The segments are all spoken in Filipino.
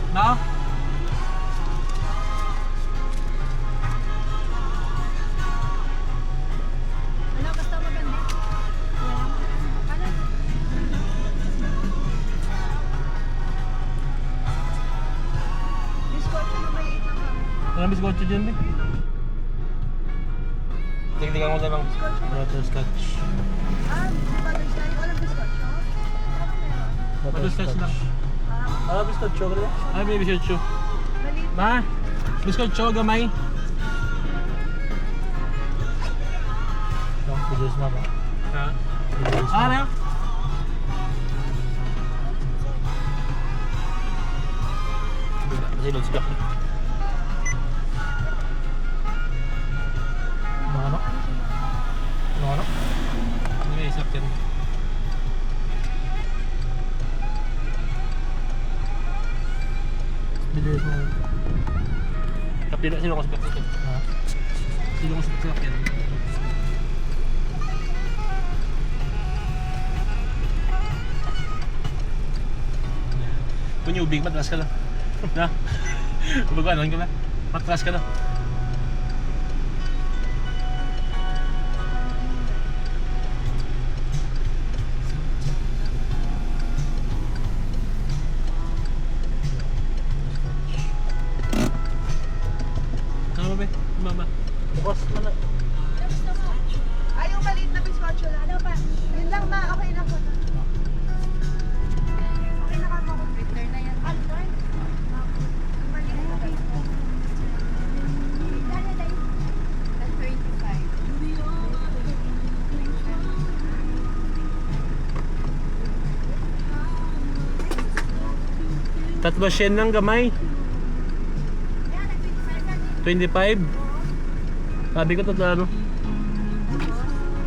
No? Ano, basta maganda. Ano? Biskotso na may 8 na kami. Walang biskotso dyan eh. Tigtigan ko na lang. Butterscotch. Butterscotch. Walang biskotso? Ano meron? Butterscotch lang. Ah, biskotso ka rin? Ay, may biskotso. Maliit. Ma, biskotso, gamay. No, bilis na ba? Ha? Bilis Ah, na. ano? Silod si Jack. Ano? Ano? Hindi may isap yan. Bilis na. Sino ko sa Jack? Ha? Sino ko sa Jack yan? Punyubig, matras ka lang. Na? Kumbaga, ano ka ba? Matras ka lang. Ano ba ba? Mama. Bukas mo na. Ay, yung maliit na biskotso lang. Ano pa? Yun lang ma, okay na po. Okay na ka mo. Return na yan. Return? Maliit na biskotso. Dali, dali. 35. Tatlo siya ng gamay. 25. Sabi ko tatlo ano.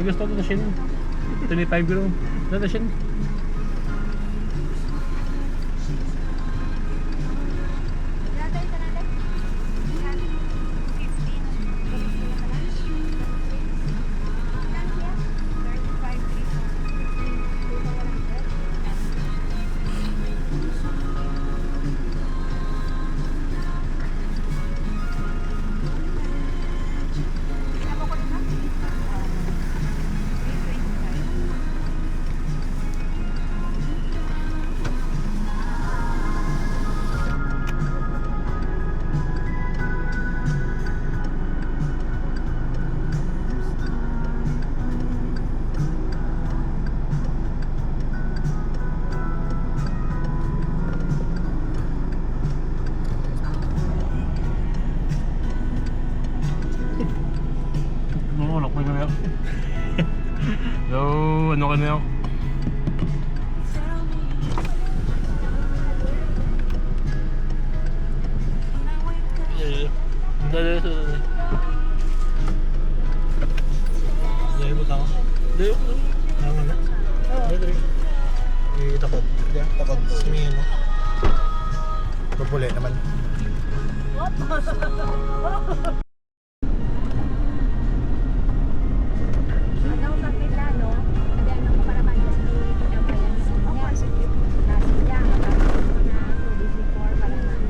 Ay, gusto ko tatlo siya. 25 ko rin. Tatlo siya. Nulok mo na. So, ano ka na yun? Dali. Dali mo tao. Dali. Ano na? Dali. Takot. Takot. Sumi, no? Pagpuli naman. Ano ka pila, no? Sabi ano ko para banda sa mga pinapayan sa niya. Kasi niya, magkakaroon ko na 2 days before para namin.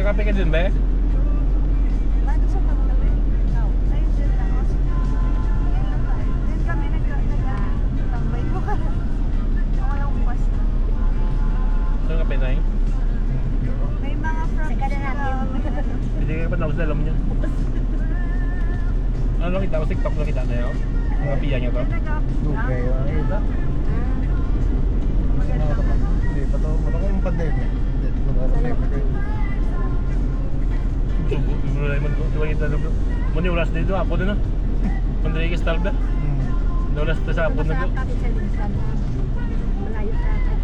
Kape ka din ba eh? Bago sa pagtabi? No. Ayun din lang. Yan lang ba? Then kami nag-tambay ko ka lang. Walang bukas na. Saan kape na eh? May mga frogs Hindi ka pa tapos alam niya. Ano nakita ko? TikTok nakita na yun? Mga kapiyan niya to. Dugay, ang ita. Maganda ba? Hindi pa to, wala ko yung pandemic. Hindi, wala ko pandemic eh. Subo, mulai man ko. Tuwa kita dulu. Muni ulas dito ako na. Pandai ke start dah. Ulas ta sa ako na. Masarap kami sa Linsan. Malayo sa akin.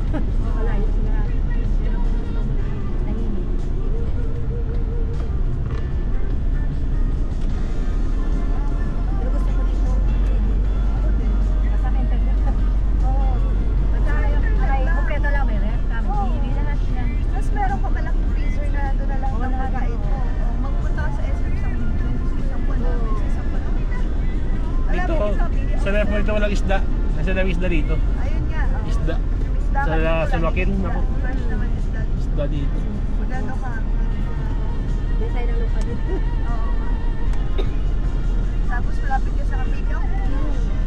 Malayo sa akin. Pero kung gusto mo na nanginig. Pero gusto ko dito. Ako din. Basta may internet. Oo. Basta yung alay, kumpleto lang may ref. Kami, Oo. TV lahat yan. Tapos meron ka malaking freezer na doon na lahat Oo, ng lahat. pagkain mo. Magpunta ka sa SM isang buwan namin sa isang buwan. Dito, Alam mo, sa ref mo ito walang isda. Nasa dami isda dito. ayun nga. oh. Isda. Isda Sa- kasi sa wala Luakin, isda. ako. Fresh naman isda. Isda dito. Magano ka. Di tayo ng lupa dito. Oo. Tapos malapit ka sa Kapikaw.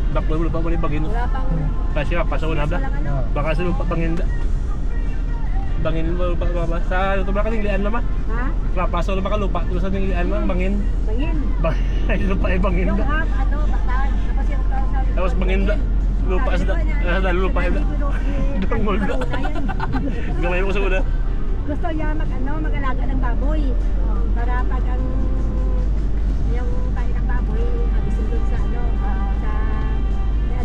Baklo mo pa mo ni bagino. Wala pang... Kasi pasaw na ba? Walang ano. Baka sa lupa panginda. Bangin mo pa ba? Sa ano to ba kaning lian mama? Ha? Papasaw na ba ka lupa? Tulo sa ning lian mama bangin. Bangin. Ay lupa ay bangin Yung da. half, ano, bataan. Tapos yung sa... Tapos bangin da. Lupa sa da lupa ay da. Dangol da. Gamay mo sa una. Gusto niya mag-alaga ng baboy. Para pag ang yung kain ng baboy, abisin doon sa sa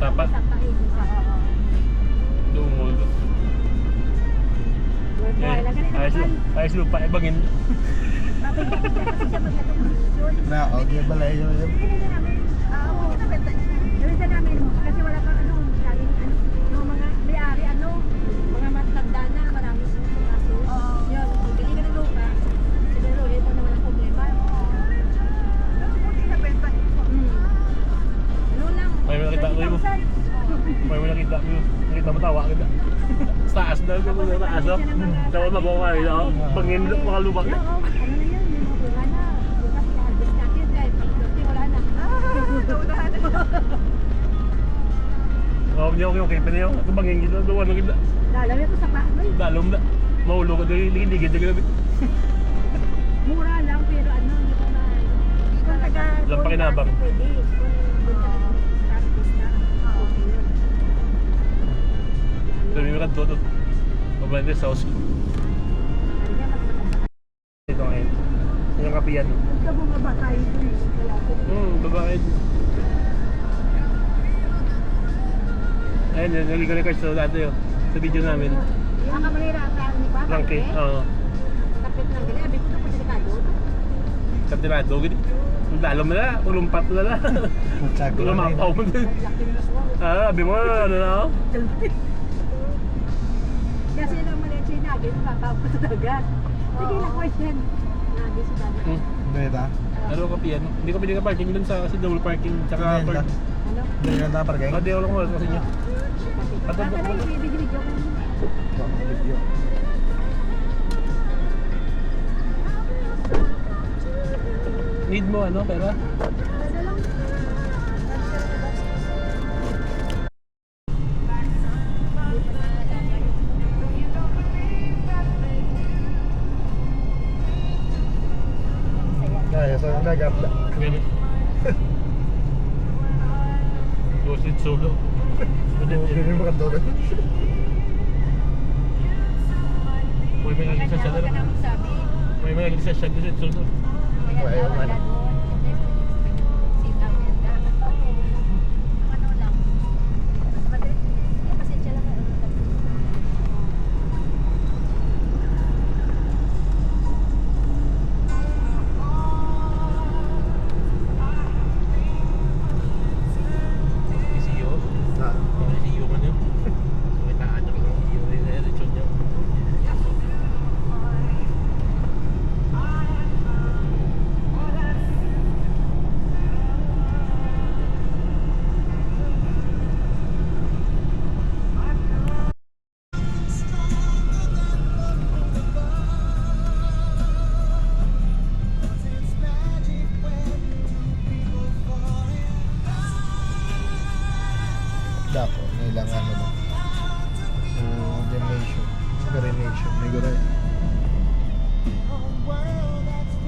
Sapa? Sa pain. Dungol da. Buhay lang ganun. Ayos lupa ay bangin. Mabigyan kasi siya mag-atong desisyon. Na, okay, balay yun yun. Pinili namin. Oo, nabenta niya. Gawin namin kasi wala pang laging yung mga may-ari mga matanda na maraming kaso. Oo. Yun, kung bili ka ng lupa, siguro ito na walang problema. Pero buti nabenta niya. Ano lang, May nakita ko yun. 30,000. May nakita mo. Nakita mo tawa kita. Sa taas na ko sa taas. Tawa mabawa ay bangin mga lupa. Oo, ano na yun, yung mga bunga na. Bukas i-harvest natin dahil pag-dirty wala na. Naunahan na. Oh, niyo okay pa niyo. Ako bangin gito do ano kita. Lalawin ko sa paanoy. Dalom na. Maulo ko dili ligid dili. Mura lang pero hindi ko na. Kung taga Walang pakinabang. pwede. Kung doon ka nag-harvest na. Okay yun. Dami mo kadto to. Pabante sa house. Ano yan, magpapasakit. Ito ngayon. Yung kapiyan. Gusto mo mabatay dun. Babae. Ayun, naligo ni Kars dati yun. Sa video namin. Ang kamalira ang kaan ni Papa. Frankie, oo. Tapit lang ganyan. Abi ko ito po delikado. Katirado, gini. Dalom na, ulumpat na na. Putsago na Lumampaw mo din. Laki ng aswang. Abi mo, ano na ako? Kasi lang maliit siya nagin. Papapo sa dagat. Sige lang question. Nagi si dagat. Beta. Ano kapiyan? Hindi ko pwede ka parking dun sa kasi double parking. Tsaka Benta. park. Ano? Hindi ka na parking. Hindi ako lang wala kasi niya. Papa na yung video ko. Video. Need mo ano, pera? Pwede lang. Kaya sa nagapla. Gani. Dosit solo. Hindi mo kadoro. May mga lagi sa siya Huwag ka na. na magsabi. May mga lagi sa siya dosit solo. Kaya Ayaw wala man. doon. Sitaw yan na. Ano lang. Pasensya lang. ECU. Ha? ECU man yun. Sumitaan niya kung ECU rin na lechon niya. Dapo, nilang ano ba? Gemnation. Grenation. May gulay.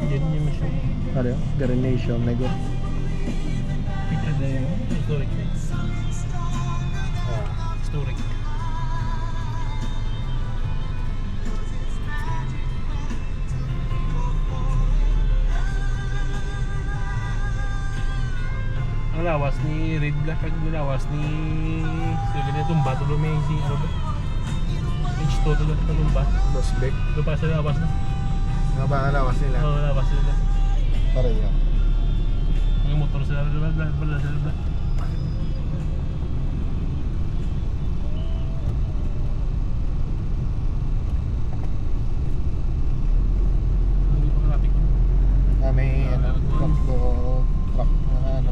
Yun yung mission. Ano yun? Grenation. May gulay. Picture na yun. Historic na eh. Ah. Historic. Ang lawas ni Red Black at lawas ni sila na itong Bartolome si ano ba? H2 to lang itong ba? Losbeck. Doon pa sa lawas na. Mga ba lawas nila? Oo, lawas sila. Pareho. Mga motor sila bala sila. Hindi pa traffic. Ah, may ano, truck na ano.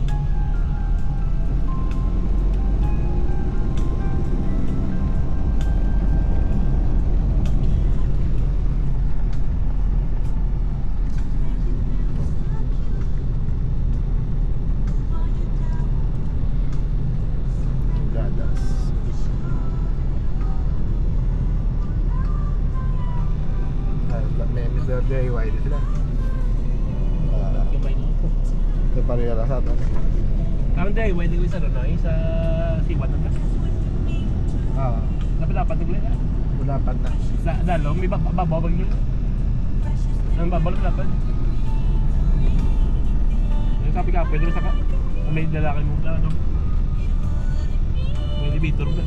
Gadas. May Mr. DIY din sila. Kamay na. Ito pareho lang sa atin. Karon day, pwede ko sa ano, sa siwan na. Ah, Dapat tigli na. bulapan na. Sa dalo, may babawag yun. Ang babalo dapat. Yung kapi-kapi, doon sa ka. May lalaki mo, ano. May elevator ba?